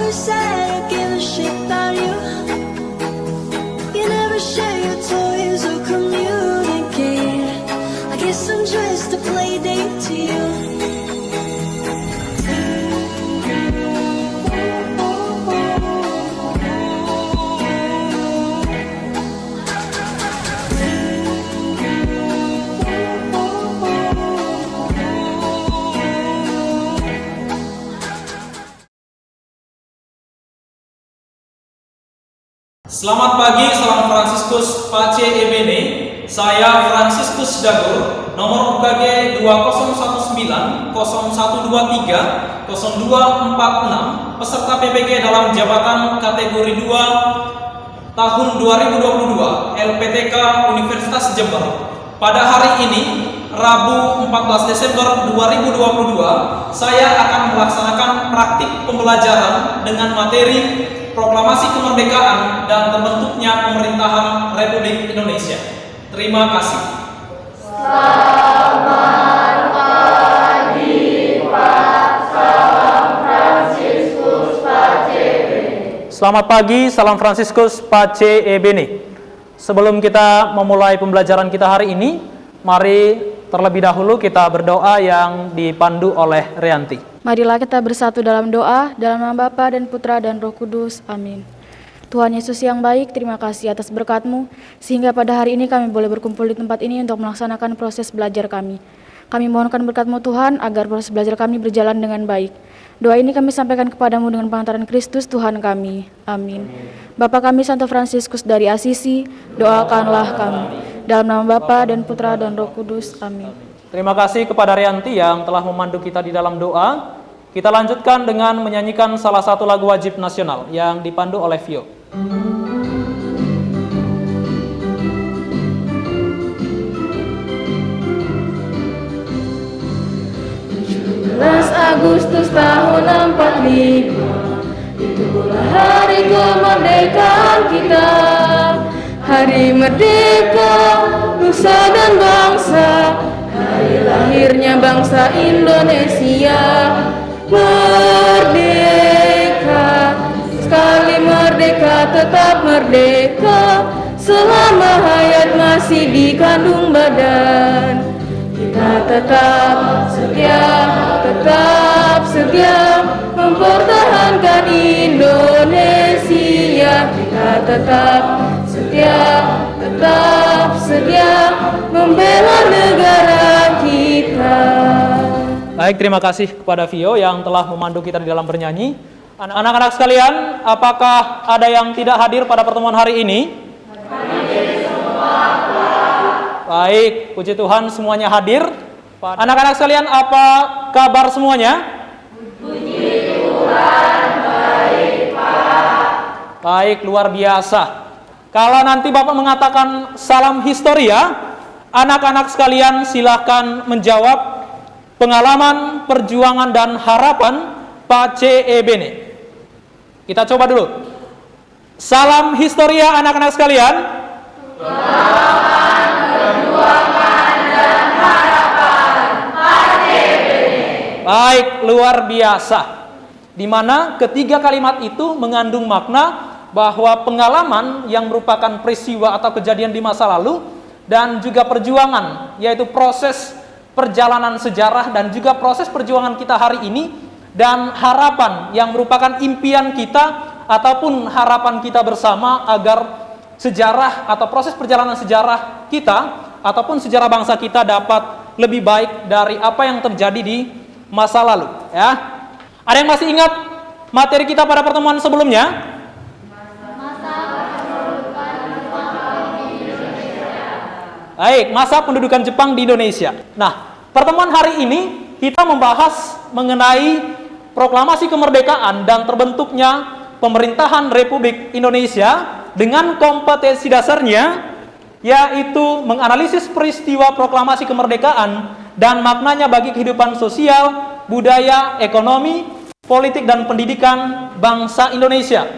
never say or give a shit about you. You never share your toys or communicate. I guess I'm just a play date to you. Selamat pagi, salam Fransiskus Pace Ebene. Saya Fransiskus Dago, nomor UKG 2019 0123 0246, peserta PPG dalam jabatan kategori 2 tahun 2022 LPTK Universitas Jember. Pada hari ini, Rabu 14 Desember 2022, saya akan melaksanakan praktik pembelajaran dengan materi Proklamasi Kemerdekaan dan terbentuknya pemerintahan Republik Indonesia. Terima kasih. Selamat pagi, Pak. Salam Fransiskus Pace Ebene. Selamat pagi, salam Fransiskus Pace Ebene. Sebelum kita memulai pembelajaran kita hari ini, mari terlebih dahulu kita berdoa yang dipandu oleh Rianti. Marilah kita bersatu dalam doa, dalam nama Bapa dan Putra dan Roh Kudus. Amin. Tuhan Yesus yang baik, terima kasih atas berkat-Mu, sehingga pada hari ini kami boleh berkumpul di tempat ini untuk melaksanakan proses belajar kami. Kami mohonkan berkat-Mu Tuhan, agar proses belajar kami berjalan dengan baik. Doa ini kami sampaikan kepadamu dengan pengantaran Kristus Tuhan kami. Amin. Bapa kami Santo Fransiskus dari Asisi, doakanlah kami. Dalam nama Bapa dan Putra dan Roh Kudus. Amin. Terima kasih kepada Rianti yang telah memandu kita di dalam doa. Kita lanjutkan dengan menyanyikan salah satu lagu wajib nasional yang dipandu oleh Vio. 17 Agustus tahun 45, itulah hari kemerdekaan kita. Hari merdeka, nusa dan bangsa, hari lahirnya bangsa Indonesia. Merdeka, sekali merdeka tetap merdeka, selama hayat masih di kandung badan. Kita tetap setia mempertahankan Indonesia. Kita tetap setia membela negara kita. Baik, terima kasih kepada Vio yang telah memandu kita di dalam bernyanyi. Anak-anak sekalian, apakah ada yang tidak hadir pada pertemuan hari ini? Hadir semua. Baik, puji Tuhan semuanya hadir. Anak-anak sekalian, apa kabar semuanya? Puji Tuhan, baik Pak. Baik, luar biasa. Kalau nanti Bapak mengatakan salam historia, anak-anak sekalian silahkan menjawab pengalaman, perjuangan, dan harapan Pace Ebene. Kita coba dulu. Salam historia anak-anak sekalian. Pengalaman, perjuangan, dan harapan Pace Ebene. Baik, luar biasa. Di mana ketiga kalimat itu mengandung makna bahwa pengalaman yang merupakan peristiwa atau kejadian di masa lalu dan juga perjuangan, yaitu proses perjalanan sejarah dan juga proses perjuangan kita hari ini, dan harapan yang merupakan impian kita ataupun harapan kita bersama agar sejarah atau proses perjalanan sejarah kita ataupun sejarah bangsa kita dapat lebih baik dari apa yang terjadi di masa lalu, ya. Ada yang masih ingat materi kita pada pertemuan sebelumnya? Baik, masa pendudukan Jepang di Indonesia. Nah, pertemuan hari ini kita membahas mengenai proklamasi kemerdekaan dan terbentuknya pemerintahan Republik Indonesia dengan kompetensi dasarnya, yaitu menganalisis peristiwa proklamasi kemerdekaan dan maknanya bagi kehidupan sosial, budaya, ekonomi, politik, dan pendidikan bangsa Indonesia.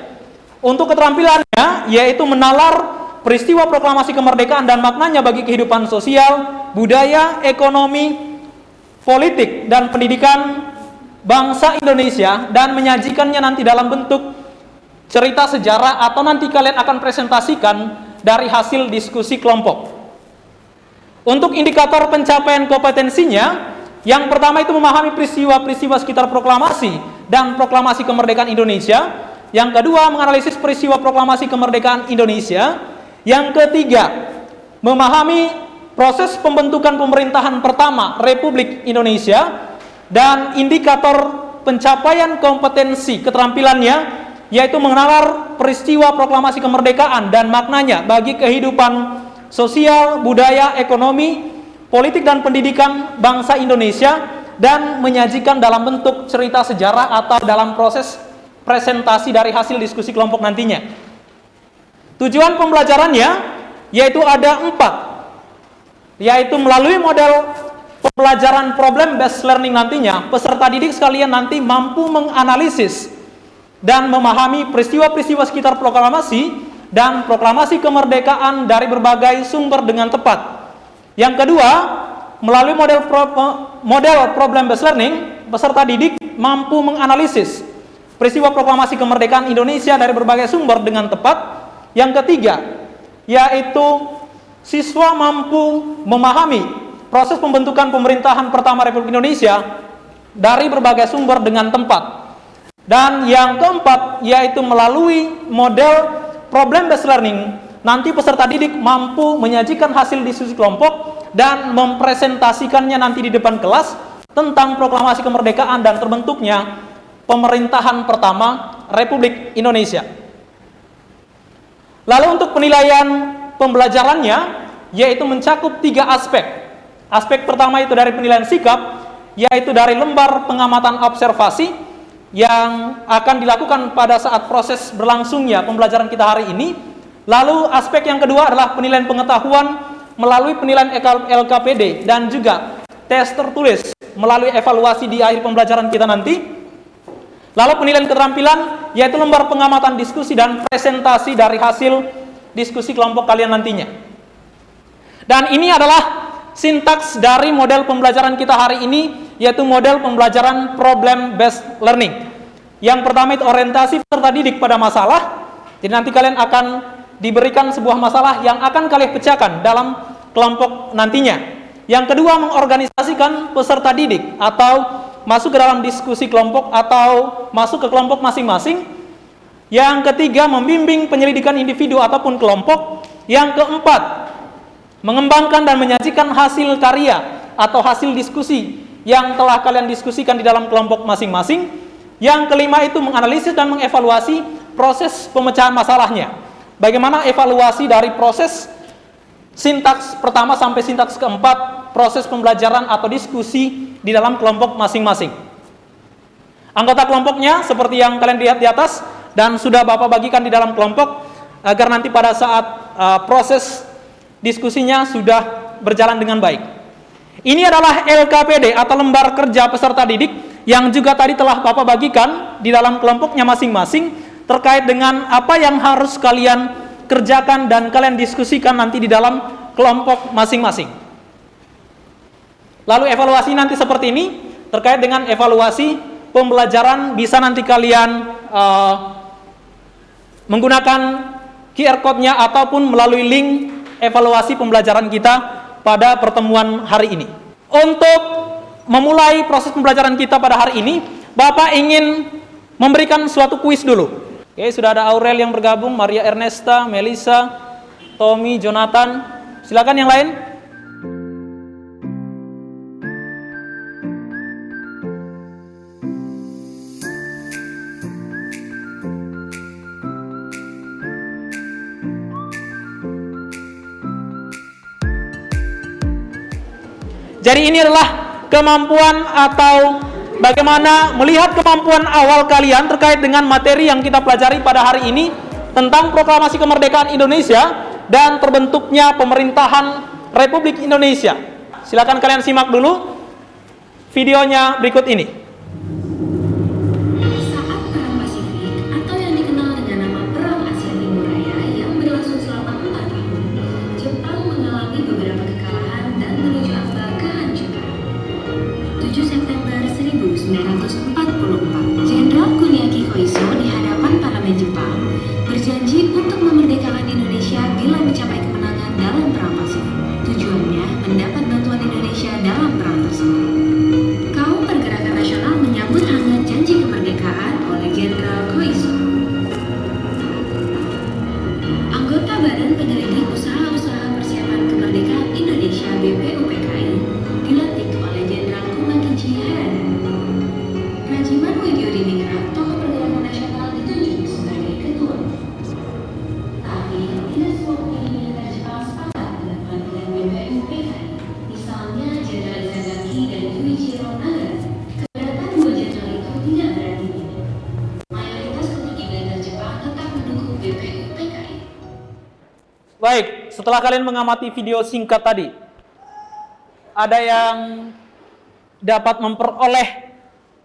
Untuk keterampilannya, yaitu menalar peristiwa proklamasi kemerdekaan dan maknanya bagi kehidupan sosial, budaya, ekonomi, politik, dan pendidikan bangsa Indonesia dan menyajikannya nanti dalam bentuk cerita sejarah atau nanti kalian akan presentasikan dari hasil diskusi kelompok. Untuk indikator pencapaian kompetensinya, yang pertama itu memahami peristiwa-peristiwa sekitar proklamasi dan proklamasi kemerdekaan Indonesia. Yang kedua, menganalisis peristiwa proklamasi kemerdekaan Indonesia. Yang ketiga, memahami proses pembentukan pemerintahan pertama Republik Indonesia. Dan indikator pencapaian kompetensi keterampilannya yaitu mengenal peristiwa proklamasi kemerdekaan dan maknanya bagi kehidupan sosial, budaya, ekonomi, politik dan pendidikan bangsa Indonesia, dan menyajikan dalam bentuk cerita sejarah atau dalam proses presentasi dari hasil diskusi kelompok nantinya. Tujuan pembelajarannya yaitu ada 4, yaitu melalui model pembelajaran problem based learning nantinya peserta didik sekalian nanti mampu menganalisis dan memahami peristiwa-peristiwa sekitar proklamasi dan proklamasi kemerdekaan dari berbagai sumber dengan tepat. Yang kedua, melalui model problem based learning, peserta didik mampu menganalisis peristiwa proklamasi kemerdekaan Indonesia dari berbagai sumber dengan tepat. Yang ketiga, yaitu siswa mampu memahami proses pembentukan pemerintahan pertama Republik Indonesia dari berbagai sumber dengan tempat. Dan yang keempat, yaitu melalui model problem based learning, nanti peserta didik mampu menyajikan hasil diskusi kelompok dan mempresentasikannya nanti di depan kelas tentang proklamasi kemerdekaan dan terbentuknya pemerintahan pertama Republik Indonesia. Lalu untuk penilaian pembelajarannya, yaitu mencakup 3 aspek. Aspek pertama itu dari penilaian sikap, yaitu dari lembar pengamatan observasi yang akan dilakukan pada saat proses berlangsungnya pembelajaran kita hari ini. Lalu aspek yang kedua adalah penilaian pengetahuan melalui penilaian LKPD dan juga tes tertulis melalui evaluasi di akhir pembelajaran kita nanti. Lalu penilaian keterampilan yaitu lembar pengamatan diskusi dan presentasi dari hasil diskusi kelompok kalian nantinya. Dan ini adalah sintaks dari model pembelajaran kita hari ini, yaitu model pembelajaran problem based learning. Yang pertama itu orientasi peserta didik pada masalah. Jadi nanti kalian akan diberikan sebuah masalah yang akan kalian pecahkan dalam kelompok nantinya. Yang kedua, mengorganisasikan peserta didik atau masuk ke dalam diskusi kelompok atau masuk ke kelompok masing-masing. Yang ketiga, membimbing penyelidikan individu ataupun kelompok. Yang keempat, mengembangkan dan menyajikan hasil karya atau hasil diskusi yang telah kalian diskusikan di dalam kelompok masing-masing. Yang kelima itu menganalisis dan mengevaluasi proses pemecahan masalahnya. Bagaimana evaluasi dari proses sintaks pertama sampai sintaks keempat, proses pembelajaran atau diskusi di dalam kelompok masing-masing. Anggota kelompoknya seperti yang kalian lihat di atas dan sudah Bapak bagikan di dalam kelompok agar nanti pada saat proses diskusinya sudah berjalan dengan baik. Ini adalah LKPD atau lembar kerja peserta didik yang juga tadi telah Bapak bagikan di dalam kelompoknya masing-masing terkait dengan apa yang harus kalian kerjakan dan kalian diskusikan nanti di dalam kelompok masing-masing. Lalu evaluasi nanti seperti ini, terkait dengan evaluasi pembelajaran bisa nanti kalian menggunakan QR code-nya ataupun melalui link evaluasi pembelajaran kita pada pertemuan hari ini. Untuk memulai proses pembelajaran kita pada hari ini, Bapak ingin memberikan suatu kuis dulu. Oke, sudah ada Aurel yang bergabung, Maria Ernesta, Melisa, Tommy, Jonathan. Silakan yang lain. Jadi ini adalah kemampuan atau bagaimana melihat kemampuan awal kalian terkait dengan materi yang kita pelajari pada hari ini tentang proklamasi kemerdekaan Indonesia dan terbentuknya pemerintahan Republik Indonesia. Silakan kalian simak dulu videonya berikut ini. Saat Perang Pasifik atau yang dikenal dengan nama Perang Asia Timur Raya yang berlangsung selama 4 tahun, Jepang mengalami beberapa kekalahan dan menuju amba kehancuran. 7 September 1945, 1944. Jenderal Kuniaki Koiso di hadapan parlemen Jepang berjanji untuk memerdekakan Indonesia bila mencapai kemenangan dalam Perang Pasifik. Tujuannya mendapat bantuan Indonesia dalam perang tersebut. Kaum Pergerakan Nasional menyambut hangat janji kemerdekaan oleh Jenderal Koiso. Anggota Badan Penyelidik Usaha-Usaha Persiapan Kemerdekaan Indonesia BPUPKI dilantik oleh Jenderal Kumakichi Harada. Rajiman Widyodiningrat, tokoh pergerakan nasional, ditunjuk sebagai ketua. Tapi tidak semua pemilih militer Jepang sepakat dengan pelantikan BPUPKI. Misalnya Jenderal Izagaki dan Yuichiro Nagata. Keberatan dua jenderal itu tidak berarti ini. Mayoritas petinggi militer Jepang tetap mendukung BPUPKI. Baik, setelah kalian mengamati video singkat tadi, ada yang dapat memperoleh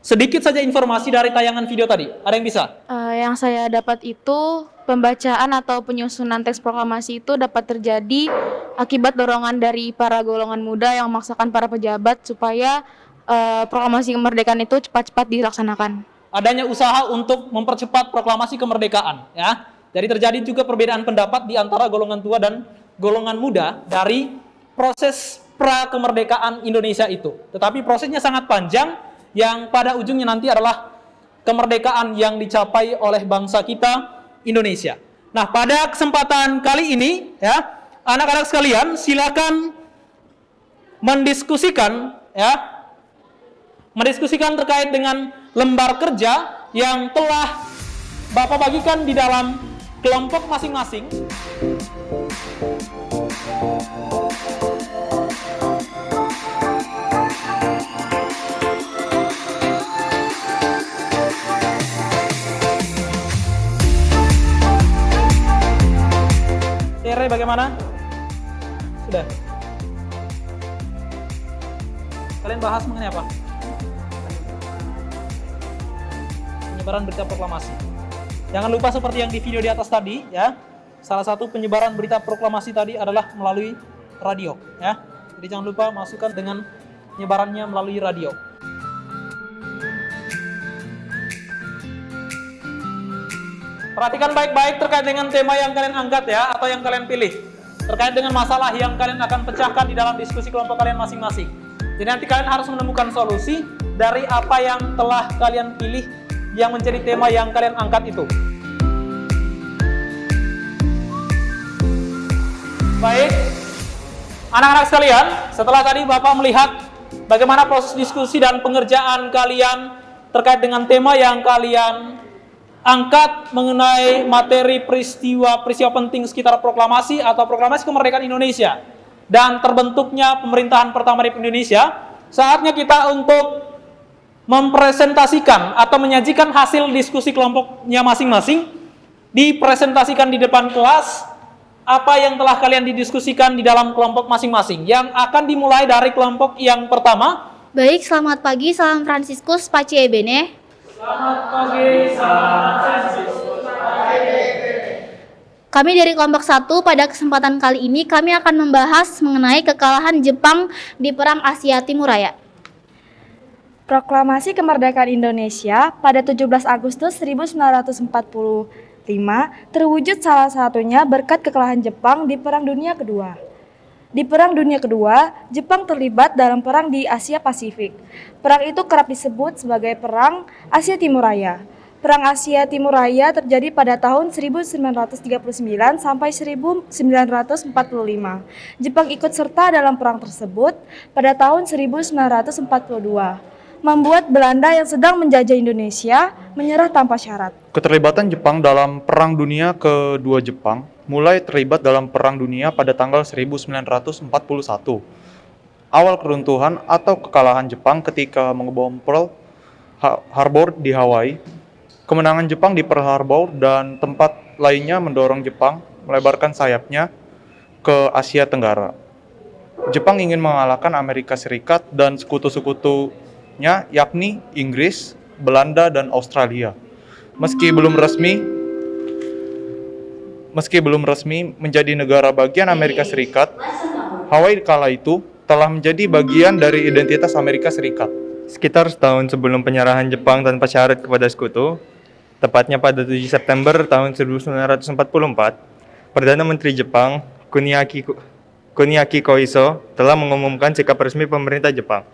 sedikit saja informasi dari tayangan video tadi? Ada yang bisa? Yang saya dapat itu pembacaan atau penyusunan teks proklamasi itu dapat terjadi akibat dorongan dari para golongan muda yang memaksakan para pejabat supaya proklamasi kemerdekaan itu cepat-cepat dilaksanakan. Adanya usaha untuk mempercepat proklamasi kemerdekaan, ya. Jadi terjadi juga perbedaan pendapat di antara golongan tua dan golongan muda dari proses pra-kemerdekaan Indonesia itu. Tetapi prosesnya sangat panjang, yang pada ujungnya nanti adalah kemerdekaan yang dicapai oleh bangsa kita, Indonesia. Nah, pada kesempatan kali ini, ya, anak-anak sekalian, silakan mendiskusikan terkait dengan lembar kerja yang telah Bapak bagikan di dalam kelompok masing-masing. Tere, bagaimana? Sudah. Kalian bahas mengenai apa? Penyebaran berita proklamasi. Jangan lupa seperti yang di video di atas tadi, ya. Salah satu penyebaran berita proklamasi tadi adalah melalui radio, ya. Jadi jangan lupa masukkan dengan penyebarannya melalui radio. Perhatikan baik-baik terkait dengan tema yang kalian angkat, ya, atau yang kalian pilih. Terkait dengan masalah yang kalian akan pecahkan di dalam diskusi kelompok kalian masing-masing. Jadi nanti kalian harus menemukan solusi dari apa yang telah kalian pilih yang menjadi tema yang kalian angkat itu. Baik, anak-anak sekalian, setelah tadi Bapak melihat bagaimana proses diskusi dan pengerjaan kalian terkait dengan tema yang kalian angkat mengenai materi peristiwa penting sekitar proklamasi atau proklamasi kemerdekaan Indonesia dan terbentuknya pemerintahan pertama Republik Indonesia, saatnya kita untuk mempresentasikan atau menyajikan hasil diskusi kelompoknya masing-masing, dipresentasikan di depan kelas apa yang telah kalian didiskusikan di dalam kelompok masing-masing, yang akan dimulai dari kelompok yang pertama. Baik, selamat pagi, salam Fransiskus, Pace Ebene. Selamat pagi, salam Fransiskus, Pace Ebene. Kami dari kelompok 1 pada kesempatan kali ini kami akan membahas mengenai kekalahan Jepang di Perang Asia Timur Raya. Proklamasi Kemerdekaan Indonesia pada 17 Agustus 1945 terwujud salah satunya berkat kekalahan Jepang di Perang Dunia Kedua. Di Perang Dunia Kedua, Jepang terlibat dalam perang di Asia Pasifik. Perang itu kerap disebut sebagai Perang Asia Timur Raya. Perang Asia Timur Raya terjadi pada tahun 1939 sampai 1945. Jepang ikut serta dalam perang tersebut pada tahun 1942. Membuat Belanda yang sedang menjajah Indonesia menyerah tanpa syarat. Keterlibatan Jepang dalam Perang Dunia Kedua Jepang mulai terlibat dalam Perang Dunia pada tanggal 1941. Awal keruntuhan atau kekalahan Jepang ketika mengebom Pearl Harbor di Hawaii. Kemenangan Jepang di Pearl Harbor dan tempat lainnya mendorong Jepang melebarkan sayapnya ke Asia Tenggara. Jepang ingin mengalahkan Amerika Serikat dan sekutu-sekutunya, yakni Inggris, Belanda, dan Australia. Meski belum resmi menjadi negara bagian Amerika Serikat, Hawaii kala itu telah menjadi bagian dari identitas Amerika Serikat. Sekitar setahun sebelum penyerahan Jepang tanpa syarat kepada sekutu, tepatnya pada 7 September tahun 1944, Perdana Menteri Jepang, Kuniaki Koiso, telah mengumumkan sikap resmi pemerintah Jepang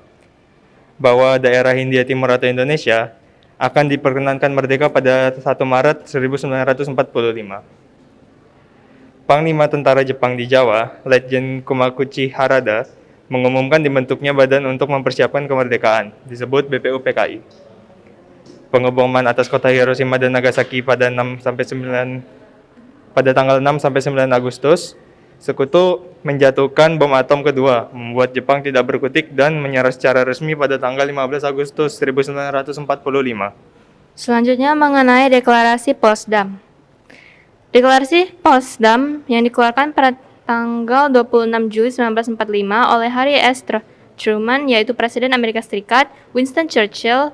bahwa daerah Hindia Timur atau Indonesia akan diperkenankan merdeka pada 1 Maret 1945. Panglima Tentara Jepang di Jawa, Letjen Kumakuchi Harada, mengumumkan dibentuknya badan untuk mempersiapkan kemerdekaan, disebut BPUPKI. Pengeboman atas kota Hiroshima dan Nagasaki pada tanggal 6 sampai 9 Agustus, sekutu menjatuhkan bom atom kedua, membuat Jepang tidak berkutik dan menyerah secara resmi pada tanggal 15 Agustus 1945. Selanjutnya mengenai deklarasi Potsdam. Deklarasi Potsdam yang dikeluarkan pada tanggal 26 Juli 1945 oleh Harry S. Truman, yaitu Presiden Amerika Serikat, Winston Churchill,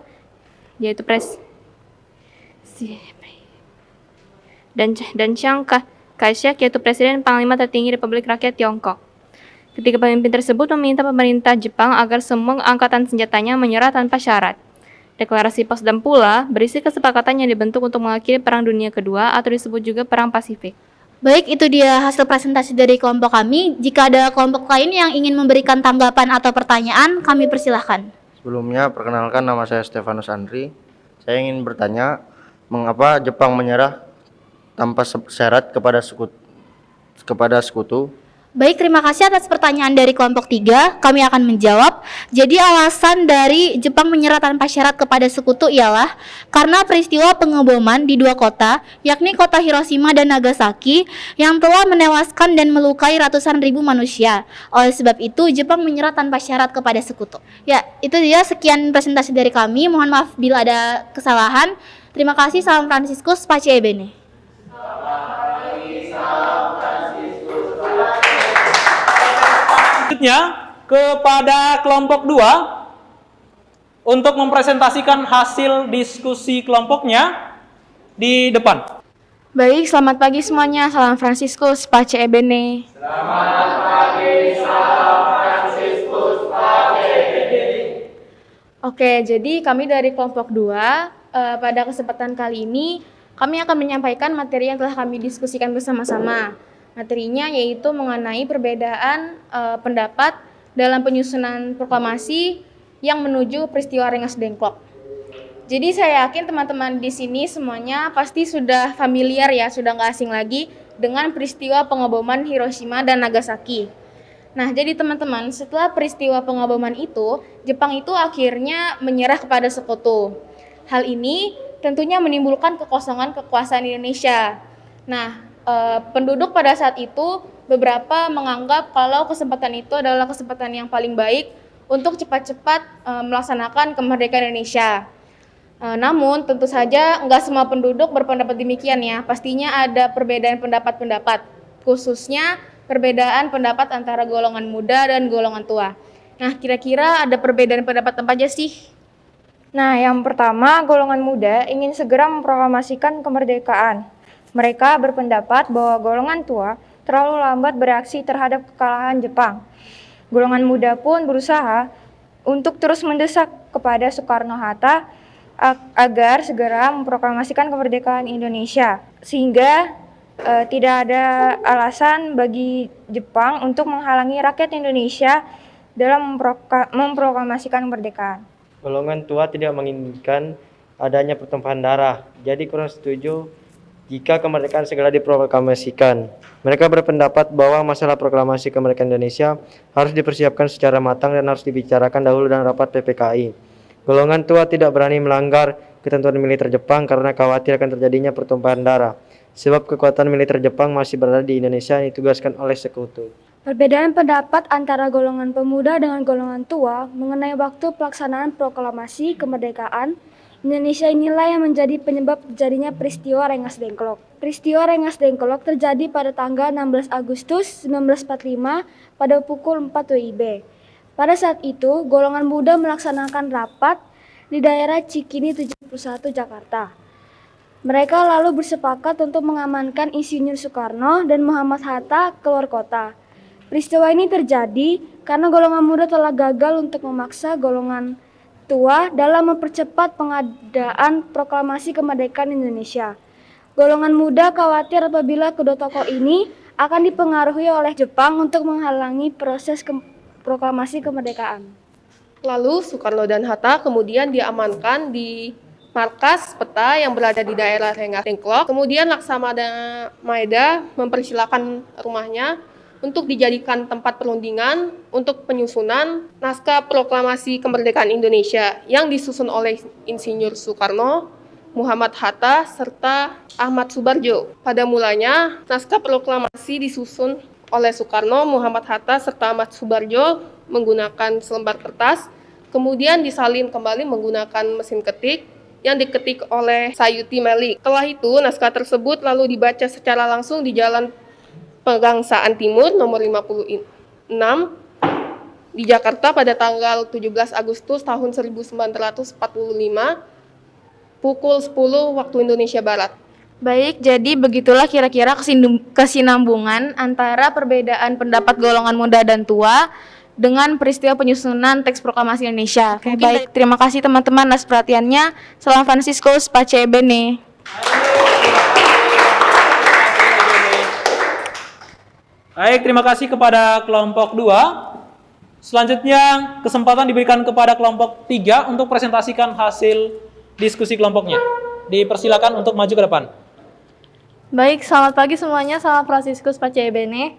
yaitu dan Chiang Kai-shek, yaitu Presiden Panglima Tertinggi Republik Rakyat Tiongkok. Ketiga pemimpin tersebut meminta pemerintah Jepang agar semua angkatan senjatanya menyerah tanpa syarat. Deklarasi Potsdam pula berisi kesepakatan yang dibentuk untuk mengakhiri Perang Dunia Kedua atau disebut juga Perang Pasifik. Baik, itu dia hasil presentasi dari kelompok kami. Jika ada kelompok lain yang ingin memberikan tanggapan atau pertanyaan, kami persilahkan. Sebelumnya, perkenalkan nama saya Stefanus Andri. Saya ingin bertanya, mengapa Jepang menyerah tanpa syarat kepada sekutu? Baik, terima kasih atas pertanyaan dari kelompok 3. Kami akan menjawab. Jadi alasan dari Jepang menyerah tanpa syarat kepada sekutu ialah karena peristiwa pengeboman di 2 kota, yakni kota Hiroshima dan Nagasaki, yang telah menewaskan dan melukai ratusan ribu manusia. Oleh sebab itu, Jepang menyerah tanpa syarat kepada sekutu. Ya, itu dia sekian presentasi dari kami. Mohon maaf bila ada kesalahan. Terima kasih. Salam Fransiskus, Pace Ebene. Selanjutnya kepada kelompok 2 untuk mempresentasikan hasil diskusi kelompoknya di depan. Baik, selamat pagi semuanya. Salam Fransiskus, Pace Ebene. Selamat pagi, salam Fransiskus, Pace Ebene. Oke, jadi kami dari kelompok 2 pada kesempatan kali ini kami akan menyampaikan materi yang telah kami diskusikan bersama-sama. Materinya yaitu mengenai perbedaan pendapat dalam penyusunan proklamasi yang menuju peristiwa Rengas Dengklok. Jadi saya yakin teman-teman di sini semuanya pasti sudah familiar ya, sudah nggak asing lagi dengan peristiwa pengeboman Hiroshima dan Nagasaki. Nah, jadi teman-teman, setelah peristiwa pengeboman itu, Jepang itu akhirnya menyerah kepada sekutu. Hal ini tentunya menimbulkan kekosongan kekuasaan Indonesia. Nah, penduduk pada saat itu beberapa menganggap kalau kesempatan itu adalah kesempatan yang paling baik untuk cepat-cepat melaksanakan kemerdekaan Indonesia. Namun tentu saja nggak semua penduduk berpendapat demikian ya. Pastinya ada perbedaan pendapat-pendapat, khususnya perbedaan pendapat antara golongan muda dan golongan tua. Nah, kira-kira ada perbedaan pendapat apa aja sih? Nah, yang pertama, golongan muda ingin segera memproklamasikan kemerdekaan. Mereka berpendapat bahwa golongan tua terlalu lambat bereaksi terhadap kekalahan Jepang. Golongan muda pun berusaha untuk terus mendesak kepada Soekarno-Hatta agar segera memproklamasikan kemerdekaan Indonesia, sehingga tidak ada alasan bagi Jepang untuk menghalangi rakyat Indonesia dalam memproklamasikan kemerdekaan. Golongan tua tidak menginginkan adanya pertumpahan darah, jadi kurang setuju jika kemerdekaan segera diproklamasikan. Mereka berpendapat bahwa masalah proklamasi kemerdekaan Indonesia harus dipersiapkan secara matang dan harus dibicarakan dahulu dalam rapat PPKI. Golongan tua tidak berani melanggar ketentuan militer Jepang karena khawatir akan terjadinya pertumpahan darah, sebab kekuatan militer Jepang masih berada di Indonesia yang ditugaskan oleh sekutu. Perbedaan pendapat antara golongan pemuda dengan golongan tua mengenai waktu pelaksanaan proklamasi kemerdekaan Indonesia inilah yang menjadi penyebab terjadinya peristiwa Rengas Dengklok. Peristiwa Rengas Dengklok terjadi pada tanggal 16 Agustus 1945 pada pukul 4 WIB. Pada saat itu, golongan muda melaksanakan rapat di daerah Cikini 71 Jakarta. Mereka lalu bersepakat untuk mengamankan Insinyur Soekarno dan Muhammad Hatta keluar kota. Peristiwa ini terjadi karena golongan muda telah gagal untuk memaksa golongan tua dalam mempercepat pengadaan proklamasi kemerdekaan Indonesia. Golongan muda khawatir apabila kedua tokoh ini akan dipengaruhi oleh Jepang untuk menghalangi proses proklamasi kemerdekaan. Lalu Soekarno dan Hatta kemudian diamankan di markas peta yang berada di daerah Rengas Dengklok. Kemudian Laksamana Maeda mempersilahkan rumahnya untuk dijadikan tempat perundingan untuk penyusunan naskah proklamasi kemerdekaan Indonesia yang disusun oleh Insinyur Soekarno, Muhammad Hatta, serta Ahmad Subarjo. Pada mulanya, naskah proklamasi disusun oleh Soekarno, Muhammad Hatta, serta Ahmad Subarjo menggunakan selembar kertas, kemudian disalin kembali menggunakan mesin ketik yang diketik oleh Sayuti Melik. Setelah itu, naskah tersebut lalu dibaca secara langsung di Jalan Pegangsaan Timur nomor 56 di Jakarta pada tanggal 17 Agustus tahun 1945 pukul 10 waktu Indonesia Barat. Baik, jadi begitulah kira-kira kesinambungan antara perbedaan pendapat golongan muda dan tua dengan peristiwa penyusunan teks proklamasi Indonesia. Baik, terima kasih teman-teman atas perhatiannya. Salam Fransiskus Pace Bene. Baik, terima kasih kepada kelompok 2. Selanjutnya, kesempatan diberikan kepada kelompok 3 untuk presentasikan hasil diskusi kelompoknya. Dipersilakan untuk maju ke depan. Baik, selamat pagi semuanya. Salam Fransiskus Pace Bene.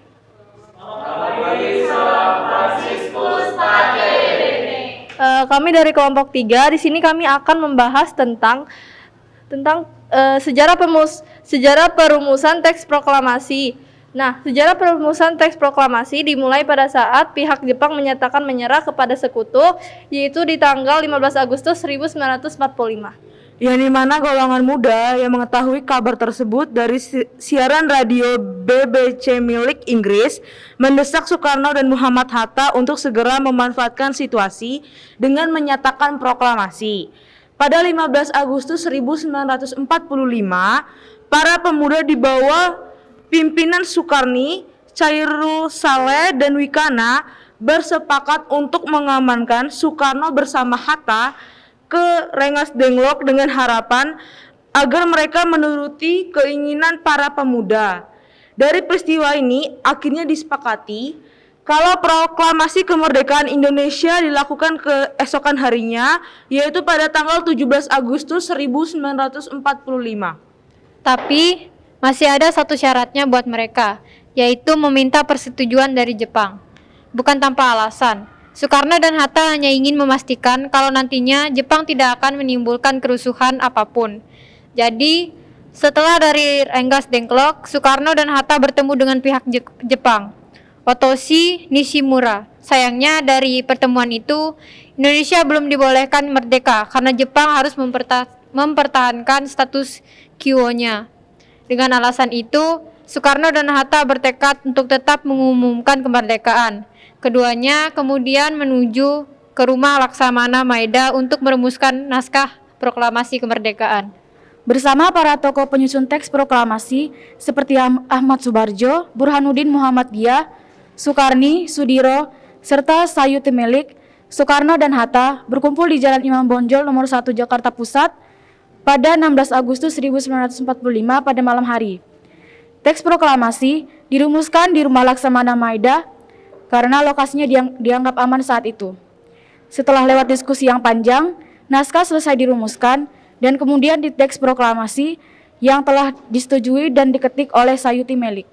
Kami dari kelompok 3, di sini kami akan membahas tentang sejarah perumusan teks proklamasi. Nah, sejarah perumusan teks proklamasi dimulai pada saat pihak Jepang menyatakan menyerah kepada sekutu, yaitu di tanggal 15 Agustus 1945. Yang dimana golongan muda yang mengetahui kabar tersebut dari siaran radio BBC milik Inggris mendesak Soekarno dan Muhammad Hatta untuk segera memanfaatkan situasi dengan menyatakan proklamasi. Pada 15 Agustus 1945, para pemuda di bawah pimpinan Sukarni, Cairul Saleh, dan Wikana bersepakat untuk mengamankan Soekarno bersama Hatta ke Rengas Dengklok dengan harapan agar mereka menuruti keinginan para pemuda. Dari peristiwa ini akhirnya disepakati kalau proklamasi kemerdekaan Indonesia dilakukan keesokan harinya, yaitu pada tanggal 17 Agustus 1945. Tapi masih ada satu syaratnya buat mereka, yaitu meminta persetujuan dari Jepang. Bukan tanpa alasan, Soekarno dan Hatta hanya ingin memastikan kalau nantinya Jepang tidak akan menimbulkan kerusuhan apapun. Jadi, setelah dari Rengas Dengklok, Soekarno dan Hatta bertemu dengan pihak Jepang, Otoshi Nishimura. Sayangnya dari pertemuan itu, Indonesia belum dibolehkan merdeka karena Jepang harus mempertahankan status quo-nya. Dengan alasan itu, Soekarno dan Hatta bertekad untuk tetap mengumumkan kemerdekaan. Keduanya kemudian menuju ke rumah Laksamana Maeda untuk merumuskan naskah proklamasi kemerdekaan. Bersama para tokoh penyusun teks proklamasi seperti Ahmad Subarjo, Burhanuddin Muhammadiyah, Soekarni, Sudiro, serta Sayuti Melik, Soekarno dan Hatta berkumpul di Jalan Imam Bonjol nomor 1 Jakarta Pusat pada 16 Agustus 1945 pada malam hari. Teks proklamasi dirumuskan di rumah Laksamana Maeda karena lokasinya dianggap aman saat itu. Setelah lewat diskusi yang panjang, naskah selesai dirumuskan dan kemudian di teks proklamasi yang telah disetujui dan diketik oleh Sayuti Melik.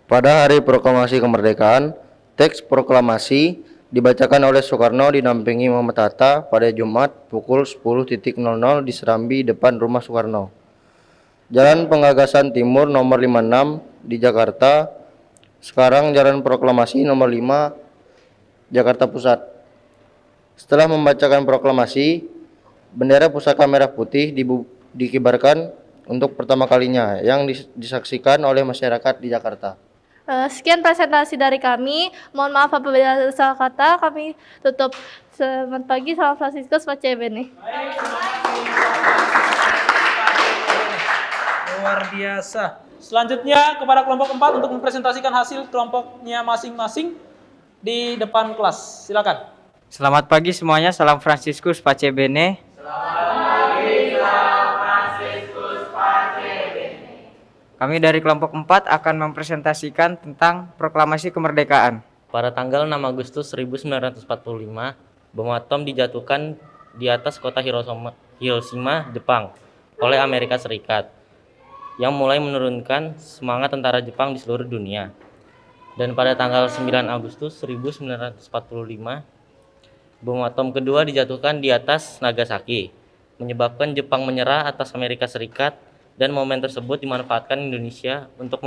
Pada hari proklamasi kemerdekaan, teks proklamasi dibacakan oleh Soekarno dinampingi Muhammad Hatta pada Jumat pukul 10.00 di Serambi depan rumah Soekarno. Jalan Penggagasan Timur nomor 56 di Jakarta, sekarang Jalan Proklamasi nomor 5 Jakarta Pusat. Setelah membacakan proklamasi, bendera pusaka merah putih dikibarkan untuk pertama kalinya yang disaksikan oleh masyarakat di Jakarta. Sekian presentasi dari kami. Mohon maaf apabila salah kata. Kami tutup. Selamat pagi. Salam Fransiskus Pace Bene. Luar biasa. Selanjutnya kepada kelompok 4 untuk mempresentasikan hasil kelompoknya masing-masing di depan kelas. Silakan. Selamat pagi semuanya, salam Fransiskus Pace Bene. Kami dari kelompok 4 akan mempresentasikan tentang proklamasi kemerdekaan. Pada tanggal 6 Agustus 1945, bom atom dijatuhkan di atas kota Hiroshima, Jepang, oleh Amerika Serikat, yang mulai menurunkan semangat tentara Jepang di seluruh dunia. Dan pada tanggal 9 Agustus 1945, bom atom kedua dijatuhkan di atas Nagasaki, menyebabkan Jepang menyerah atas Amerika Serikat, dan momen tersebut dimanfaatkan Indonesia untuk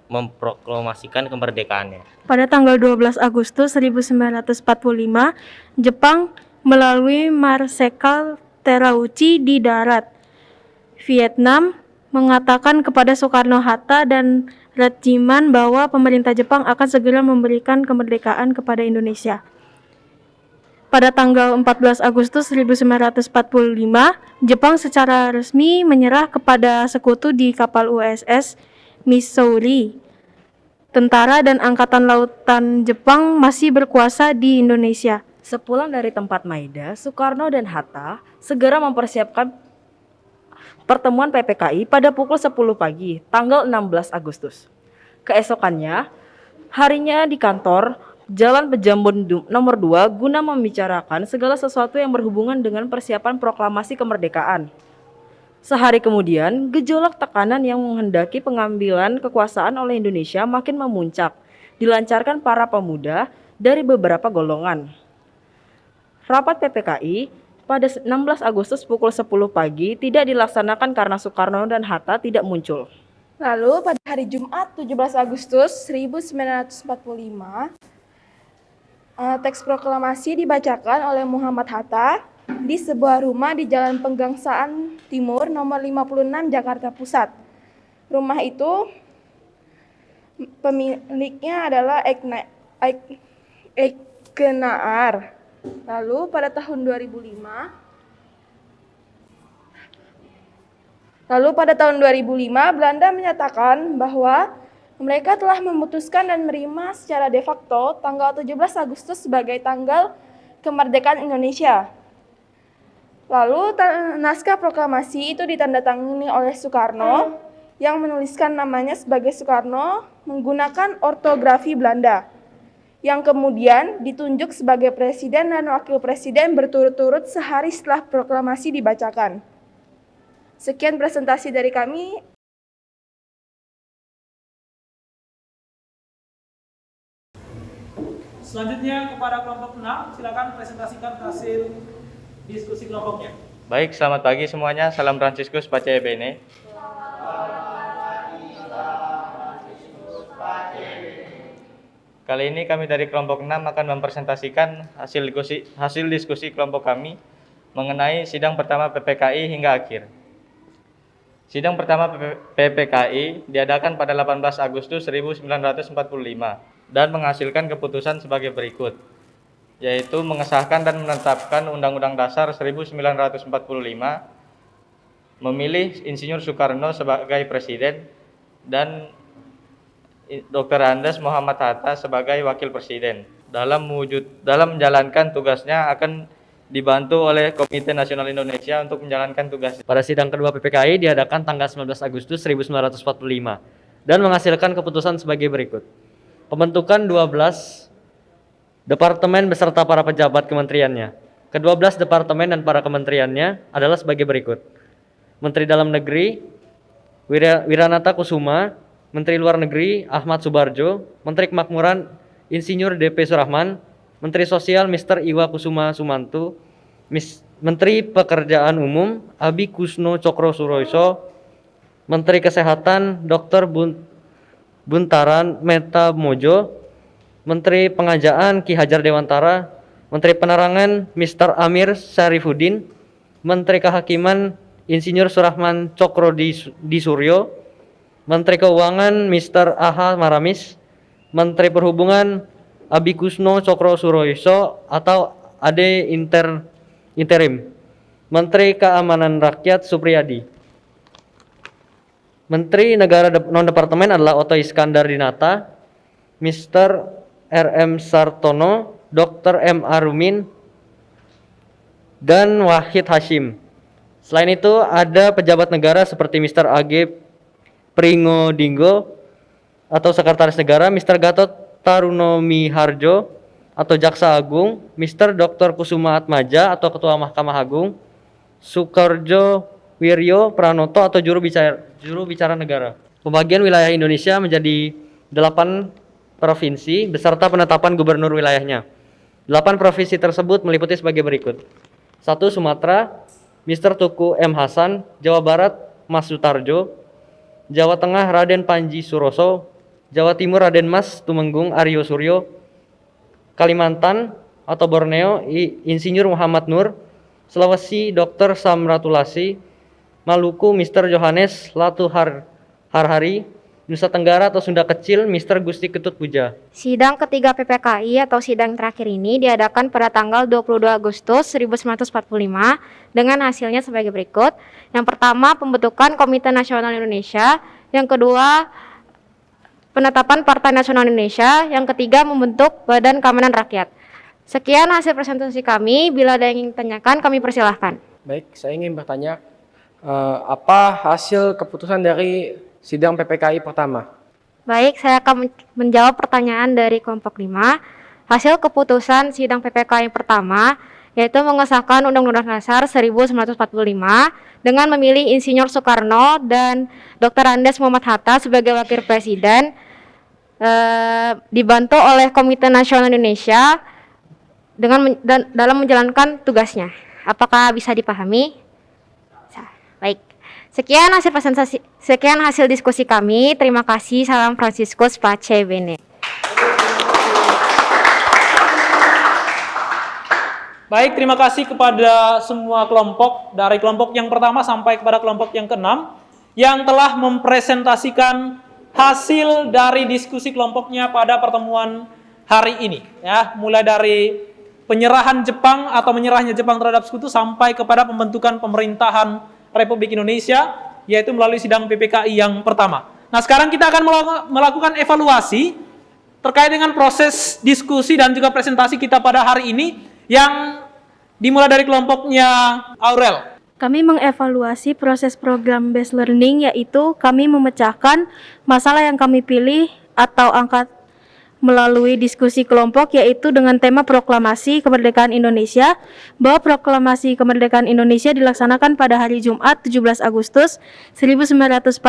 memproklamasikan kemerdekaannya. Pada tanggal 12 Agustus 1945, Jepang melalui Marsekal Terauchi di darat Vietnam mengatakan kepada Soekarno-Hatta dan Regiman bahwa pemerintah Jepang akan segera memberikan kemerdekaan kepada Indonesia. Pada tanggal 14 Agustus 1945, Jepang secara resmi menyerah kepada sekutu di kapal USS Missouri. Tentara dan Angkatan Lautan Jepang masih berkuasa di Indonesia. Sepulang dari tempat Maida, Soekarno dan Hatta segera mempersiapkan pertemuan PPKI pada pukul 10 pagi, tanggal 16 Agustus. Keesokannya, harinya di kantor Jalan Pejambon nomor 2 guna membicarakan segala sesuatu yang berhubungan dengan persiapan proklamasi kemerdekaan. Sehari kemudian, gejolak tekanan yang menghendaki pengambilan kekuasaan oleh Indonesia makin memuncak, dilancarkan para pemuda dari beberapa golongan. Rapat PPKI pada 16 Agustus pukul 10 pagi tidak dilaksanakan karena Soekarno dan Hatta tidak muncul. Lalu pada hari Jumat 17 Agustus 1945, teks proklamasi dibacakan oleh Muhammad Hatta di sebuah rumah di Jalan Penggangsaan Timur nomor 56 Jakarta Pusat. Rumah itu pemiliknya adalah Eknaar. Lalu pada tahun 2005 Belanda menyatakan bahwa mereka telah memutuskan dan menerima secara de facto tanggal 17 Agustus sebagai tanggal kemerdekaan Indonesia. Lalu naskah proklamasi itu ditandatangani oleh Soekarno yang menuliskan namanya sebagai Soekarno menggunakan ortografi Belanda, yang kemudian ditunjuk sebagai presiden dan wakil presiden berturut-turut sehari setelah proklamasi dibacakan. Sekian presentasi dari kami. Selanjutnya kepada kelompok 6, silakan presentasikan hasil diskusi kelompoknya. Baik, selamat pagi semuanya, salam Fransiskus Pace Bene. Kali ini kami dari kelompok 6 akan mempresentasikan hasil diskusi kelompok kami mengenai sidang pertama PPKI hingga akhir. Sidang pertama PPKI diadakan pada 18 Agustus 1945 dan menghasilkan keputusan sebagai berikut, yaitu mengesahkan dan menetapkan Undang-Undang Dasar 1945, memilih Insinyur Soekarno sebagai presiden dan Dr. Andes Muhammad Hatta sebagai wakil presiden. Dalam menjalankan tugasnya akan dibantu oleh Komite Nasional Indonesia untuk menjalankan tugas. Pada sidang kedua PPKI diadakan tanggal 19 Agustus 1945 dan menghasilkan keputusan sebagai berikut. Pembentukan 12 departemen beserta para pejabat kementeriannya. Ke-12 departemen dan para kementeriannya adalah sebagai berikut. Menteri Dalam Negeri Wiranata Kusuma, Menteri Luar Negeri Ahmad Subarjo, Menteri Kemakmuran Insinyur DP Surahman, Menteri Sosial Mr. Iwa Kusuma Sumantu, Menteri Pekerjaan Umum Abi Kusno Cokro Suroiso, Menteri Kesehatan Dr. Buntaran Meta Mojo, Menteri Pengajaan Ki Hajar Dewantara, Menteri Penerangan Mr. Amir Syarifuddin, Menteri Kehakiman Insinyur Surahman Cokro di Suryo, Menteri Keuangan Mr. Aha Maramis, Menteri Perhubungan Abi Kusno Cokro Suroiso atau AD Interim, Menteri Keamanan Rakyat Supriyadi. Menteri Negara Non-Departemen adalah Oto Iskandar Dinata, Mr. RM Sartono, Dr. M. Arumin, dan Wahid Hashim. Selain itu ada pejabat negara seperti Mr. A.G. Pringodinggo atau Sekretaris Negara, Mr. Gatot Tarunomiharjo atau Jaksa Agung, Mr. Dr. Kusuma Atmaja atau Ketua Mahkamah Agung, Sukarjo Wiryo Pranoto atau juru bicara negara. Pembagian wilayah Indonesia menjadi 8 provinsi beserta penetapan gubernur wilayahnya. 8 provinsi tersebut meliputi sebagai berikut. 1. Sumatera, Mr. Tuku M. Hasan. Jawa Barat, Mas Sutarjo. Jawa Tengah, Raden Panji Suroso. Jawa Timur, Raden Mas Tumenggung Aryo Suryo. Kalimantan atau Borneo, Insinyur Muhammad Nur. Sulawesi, Dr. Samratulasi. Maluku, Mr. Johannes Latu Harhari. Nusa Tenggara atau Sunda Kecil, Mr. Gusti Ketut Puja. Sidang ketiga PPKI atau sidang terakhir ini diadakan pada tanggal 22 Agustus 1945 dengan hasilnya sebagai berikut. Yang pertama, pembentukan Komite Nasional Indonesia. Yang kedua, penetapan Partai Nasional Indonesia. Yang ketiga, membentuk Badan Keamanan Rakyat. Sekian hasil presentasi kami. Bila ada yang ingin tanyakan, kami persilahkan. Baik, saya ingin bertanya, apa hasil keputusan dari sidang PPKI pertama? Baik, saya akan menjawab pertanyaan dari kelompok 5. Hasil keputusan sidang PPKI pertama yaitu mengesahkan Undang-Undang Dasar 1945 dengan memilih Insinyur Soekarno dan Dr. Andes Muhammad Hatta sebagai Wakil Presiden, dibantu oleh Komite Nasional Indonesia dalam menjalankan tugasnya. Apakah bisa dipahami? Baik. Sekian hasil diskusi kami. Terima kasih. Salam Fransiskus Pace Bene. Baik, terima kasih kepada semua kelompok, dari kelompok yang pertama sampai kepada kelompok yang ke-6 yang telah mempresentasikan hasil dari diskusi kelompoknya pada pertemuan hari ini, ya, mulai dari penyerahan Jepang atau menyerahnya Jepang terhadap sekutu sampai kepada pembentukan pemerintahan Republik Indonesia, yaitu melalui sidang PPKI yang pertama. Nah, sekarang kita akan melakukan evaluasi terkait dengan proses diskusi dan juga presentasi kita pada hari ini yang dimulai dari kelompoknya Aurel. Kami mengevaluasi proses program based learning, yaitu kami memecahkan masalah yang kami pilih atau angkat melalui diskusi kelompok, yaitu dengan tema proklamasi kemerdekaan Indonesia, bahwa proklamasi kemerdekaan Indonesia dilaksanakan pada hari Jumat 17 Agustus 1945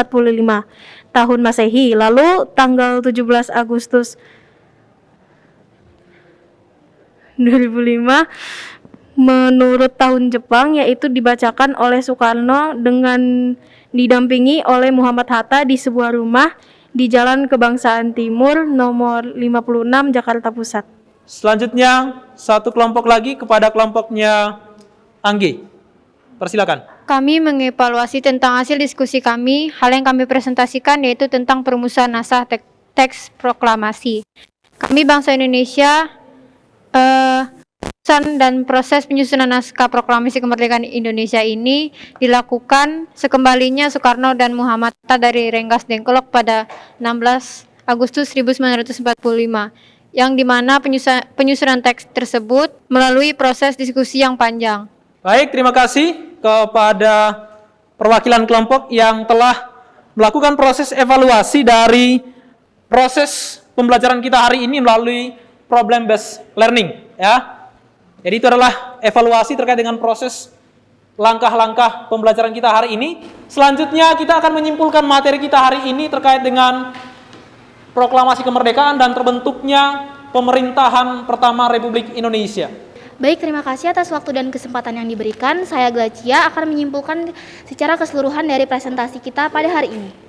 tahun Masehi. Lalu tanggal 17 Agustus 2005 menurut tahun Jepang, yaitu dibacakan oleh Soekarno dengan didampingi oleh Muhammad Hatta di sebuah rumah di Jalan Kebangsaan Timur nomor 56 Jakarta Pusat. Selanjutnya satu kelompok lagi kepada kelompoknya Anggi. Persilakan. Kami mengevaluasi tentang hasil diskusi kami. Hal yang kami presentasikan yaitu tentang perumusan naskah teks proklamasi. Kami bangsa Indonesia dan proses penyusunan naskah proklamasi kemerdekaan Indonesia ini dilakukan sekembalinya Soekarno dan Muhammad Hatta dari Rengas Dengklok pada 16 Agustus 1945, yang dimana penyusunan teks tersebut melalui proses diskusi yang panjang. Baik, terima kasih kepada perwakilan kelompok yang telah melakukan proses evaluasi dari proses pembelajaran kita hari ini melalui problem based learning, ya. Jadi itu adalah evaluasi terkait dengan proses langkah-langkah pembelajaran kita hari ini. Selanjutnya kita akan menyimpulkan materi kita hari ini terkait dengan proklamasi kemerdekaan dan terbentuknya pemerintahan pertama Republik Indonesia. Baik, terima kasih atas waktu dan kesempatan yang diberikan. Saya Glacia akan menyimpulkan secara keseluruhan dari presentasi kita pada hari ini.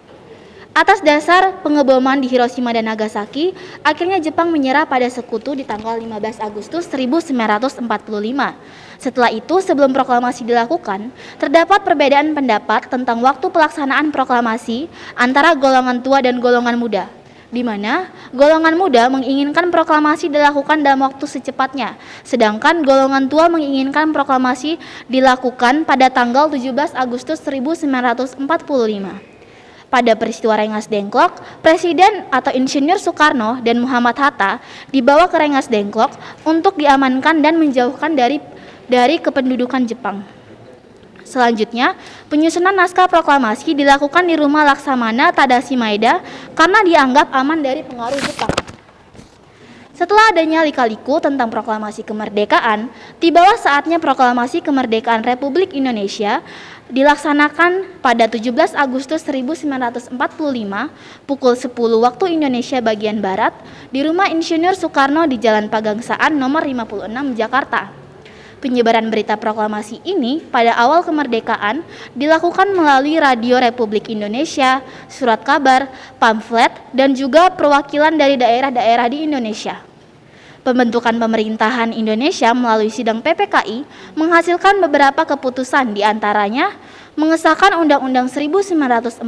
Atas dasar pengeboman di Hiroshima dan Nagasaki, akhirnya Jepang menyerah pada sekutu di tanggal 15 Agustus 1945. Setelah itu, sebelum proklamasi dilakukan, terdapat perbedaan pendapat tentang waktu pelaksanaan proklamasi antara golongan tua dan golongan muda, di mana golongan muda menginginkan proklamasi dilakukan dalam waktu secepatnya, sedangkan golongan tua menginginkan proklamasi dilakukan pada tanggal 17 Agustus 1945. Pada peristiwa Rengas Dengklok, Presiden atau Insinyur Soekarno dan Muhammad Hatta dibawa ke Rengas Dengklok untuk diamankan dan menjauhkan dari kependudukan Jepang. Selanjutnya, penyusunan naskah proklamasi dilakukan di rumah Laksamana Tadashi Maeda karena dianggap aman dari pengaruh Jepang. Setelah adanya lika-liku tentang proklamasi kemerdekaan, tibalah saatnya proklamasi kemerdekaan Republik Indonesia dilaksanakan pada 17 Agustus 1945 pukul 10 waktu Indonesia bagian Barat di rumah Insinyur Soekarno di Jalan Pagangsaan nomor 56 Jakarta. Penyebaran berita proklamasi ini pada awal kemerdekaan dilakukan melalui Radio Republik Indonesia, surat kabar, pamflet, dan juga perwakilan dari daerah-daerah di Indonesia. Pembentukan pemerintahan Indonesia melalui sidang PPKI menghasilkan beberapa keputusan, diantaranya mengesahkan Undang-Undang 1945,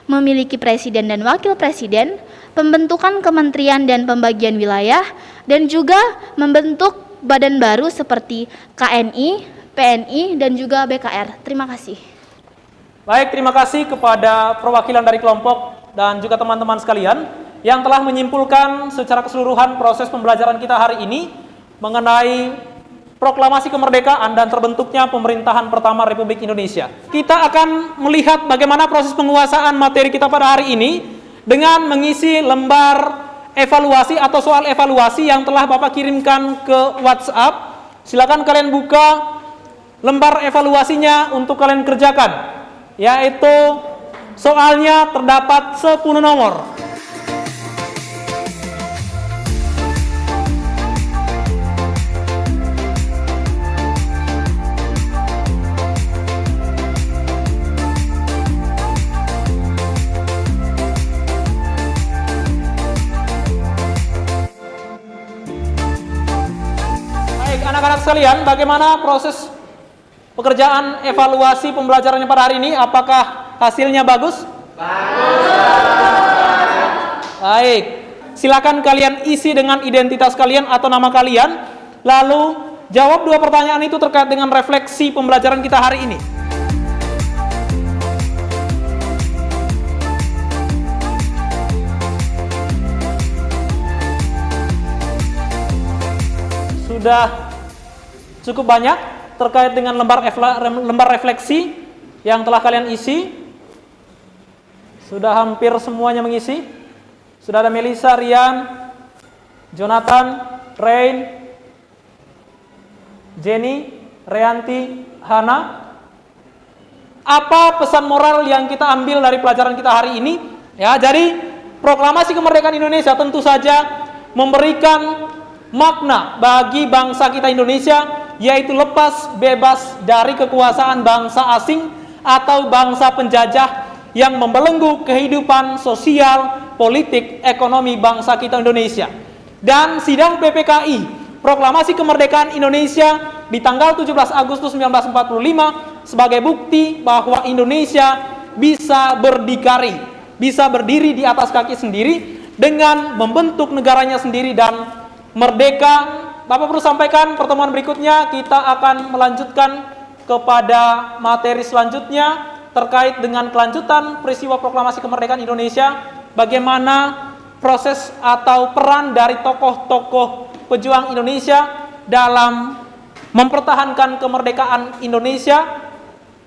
memiliki presiden dan wakil presiden, pembentukan kementerian dan pembagian wilayah, dan juga membentuk badan baru seperti KNI, PNI, dan juga BKR. Terima kasih. Baik, terima kasih kepada perwakilan dari kelompok dan juga teman-teman sekalian yang telah menyimpulkan secara keseluruhan proses pembelajaran kita hari ini mengenai proklamasi kemerdekaan dan terbentuknya pemerintahan pertama Republik Indonesia. Kita akan melihat bagaimana proses penguasaan materi kita pada hari ini dengan mengisi lembar evaluasi atau soal evaluasi yang telah Bapak kirimkan ke WhatsApp. Silakan kalian buka lembar evaluasinya untuk kalian kerjakan, yaitu soalnya terdapat 10 nomor. Anak-anak sekalian, bagaimana proses pekerjaan evaluasi pembelajarannya pada hari ini? Apakah hasilnya bagus? Baik, silakan kalian isi dengan identitas kalian atau nama kalian, lalu jawab 2 pertanyaan itu terkait dengan refleksi pembelajaran kita hari ini. Sudah cukup banyak terkait dengan lembar refleksi yang telah kalian isi. Sudah hampir semuanya mengisi. Sudah ada Melisa, Rian, Jonathan, Rain, Jenny, Reanti, Hana. Apa pesan moral yang kita ambil dari pelajaran kita hari ini? Ya, jadi proklamasi kemerdekaan Indonesia tentu saja memberikan makna bagi bangsa kita Indonesia, yaitu lepas bebas dari kekuasaan bangsa asing atau bangsa penjajah yang membelenggu kehidupan sosial, politik, ekonomi bangsa kita Indonesia. Dan sidang PPKI, proklamasi kemerdekaan Indonesia di tanggal 17 Agustus 1945 sebagai bukti bahwa Indonesia bisa berdikari, bisa berdiri di atas kaki sendiri dengan membentuk negaranya sendiri dan merdeka. Bapak perlu sampaikan pertemuan berikutnya kita akan melanjutkan kepada materi selanjutnya terkait dengan kelanjutan peristiwa proklamasi kemerdekaan Indonesia, bagaimana proses atau peran dari tokoh-tokoh pejuang Indonesia dalam mempertahankan kemerdekaan Indonesia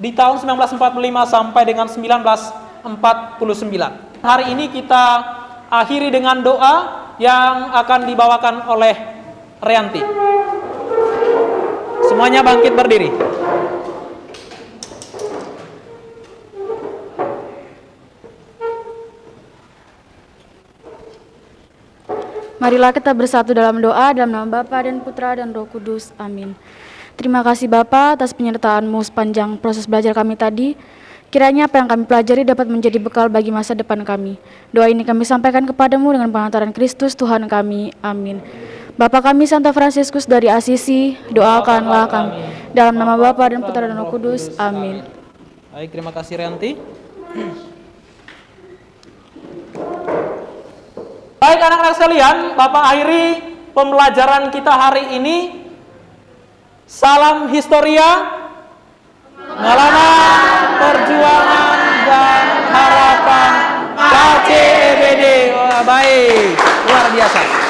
di tahun 1945 sampai dengan 1949. Hari ini kita akhiri dengan doa yang akan dibawakan oleh Rianti. Semuanya bangkit berdiri. Marilah kita bersatu dalam doa dalam nama Bapa dan Putra dan Roh Kudus. Amin. Terima kasih Bapa atas penyertaan-Mu sepanjang proses belajar kami tadi. Kiranya apa yang kami pelajari dapat menjadi bekal bagi masa depan kami. Doa ini kami sampaikan kepadamu dengan pengantaran Kristus Tuhan kami. Amin. Bapa kami Santo Fransiskus dari Asisi, doakanlah kami. Dalam nama Bapa dan Putra dan Roh Kudus. Amin. Baik, terima kasih Rianti. Baik anak-anak sekalian, Bapak akhiri pembelajaran kita hari ini. Salam Historia, pengalaman, perjuangan, dan Harapan KCEBD. Wah, baik, luar biasa.